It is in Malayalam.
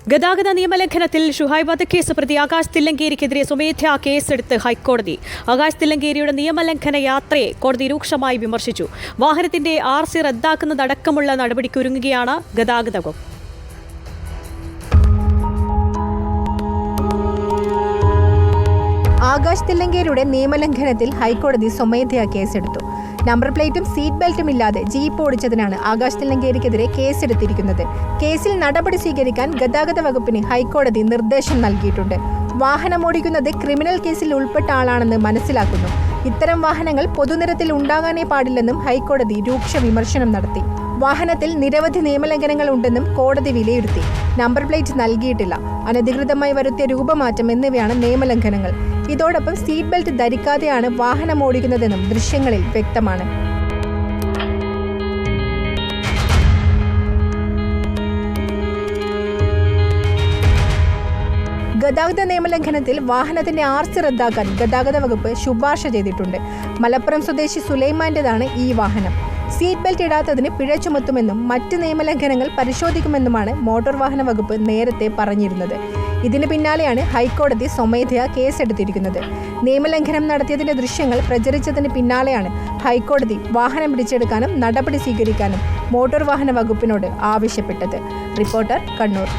ഗതാഗത നിയമലംഘനത്തിൽ ഷുഹൈബ് വധക്കേസ് പ്രതി ആകാശ് തില്ലങ്കേരിക്കെതിരെ സ്വമേധയാ കേസെടുത്ത് ഹൈക്കോടതി. ആകാശ് തില്ലങ്കേരിയുടെ നിയമലംഘന യാത്രയെ കോടതി രൂക്ഷമായി വിമർശിച്ചു. വാഹനത്തിന്റെ RC റദ്ദാക്കുന്നതടക്കമുള്ള നടപടിക്കൊരുങ്ങുകയാണ് ഗതാഗത വകുപ്പ്. ആകാശ് തില്ലങ്കേരിയുടെ നിയമലംഘനത്തിൽ ഹൈക്കോടതി സ്വമേധയാ കേസെടുത്തു. നമ്പർ പ്ലേറ്റും സീറ്റ് ബെൽറ്റും ഇല്ലാതെ ജീപ്പ് ഓടിച്ചതിനാണ് ആകാശ് തില്ലങ്കേരിക്കെതിരെ കേസെടുത്തിരിക്കുന്നത്. കേസിൽ നടപടി സ്വീകരിക്കാൻ ഗതാഗത വകുപ്പിന് ഹൈക്കോടതി നിർദ്ദേശം നൽകിയിട്ടുണ്ട്. വാഹനമോടിക്കുന്നത് ക്രിമിനൽ കേസിൽ ഉൾപ്പെട്ട ആളാണെന്ന് മനസ്സിലാക്കുന്നു. ഇത്തരം വാഹനങ്ങൾ പൊതുനിരത്തിൽ ഉണ്ടാകാനേ പാടില്ലെന്നും ഹൈക്കോടതി രൂക്ഷ വിമർശനം നടത്തി. വാഹനത്തിൽ നിരവധി നിയമലംഘനങ്ങൾ ഉണ്ടെന്നും കോടതി വിലയിരുത്തി. നമ്പർ പ്ലേറ്റ് നൽകിയിട്ടില്ല, അനധികൃതമായി വരുത്തിയ രൂപമാറ്റം എന്നിവയാണ് നിയമലംഘനങ്ങൾ. ഇതോടൊപ്പം സീറ്റ് ബെൽറ്റ് ധരിക്കാതെയാണ് വാഹനം ഓടിക്കുന്നതെന്നും ദൃശ്യങ്ങളിൽ വ്യക്തമാണ്. ഗതാഗത നിയമലംഘനത്തിൽ വാഹനത്തിന്റെ RC റദ്ദാക്കാൻ ഗതാഗത വകുപ്പ് ശുപാർശ ചെയ്തിട്ടുണ്ട്. മലപ്പുറം സ്വദേശി സുലൈമാന്റേതാണ് ഈ വാഹനം. സീറ്റ് ബെൽറ്റ് ഇടാത്തതിന് പിഴ ചുമത്തുമെന്നും മറ്റ് നിയമലംഘനങ്ങൾ പരിശോധിക്കുമെന്നുമാണ് മോട്ടോർ വാഹന വകുപ്പ് നേരത്തെ പറഞ്ഞിരുന്നത്. ഇതിന് പിന്നാലെയാണ് ഹൈക്കോടതി സ്വമേധയാ കേസെടുത്തിരിക്കുന്നത്. നിയമലംഘനം നടത്തിയതിന്റെ ദൃശ്യങ്ങൾ പ്രചരിച്ചതിന് പിന്നാലെയാണ് ഹൈക്കോടതി വാഹനം പിടിച്ചെടുക്കാനും നടപടി സ്വീകരിക്കാനും മോട്ടോർ വാഹന വകുപ്പിനോട് ആവശ്യപ്പെട്ടത്. റിപ്പോർട്ടർ, കണ്ണൂർ.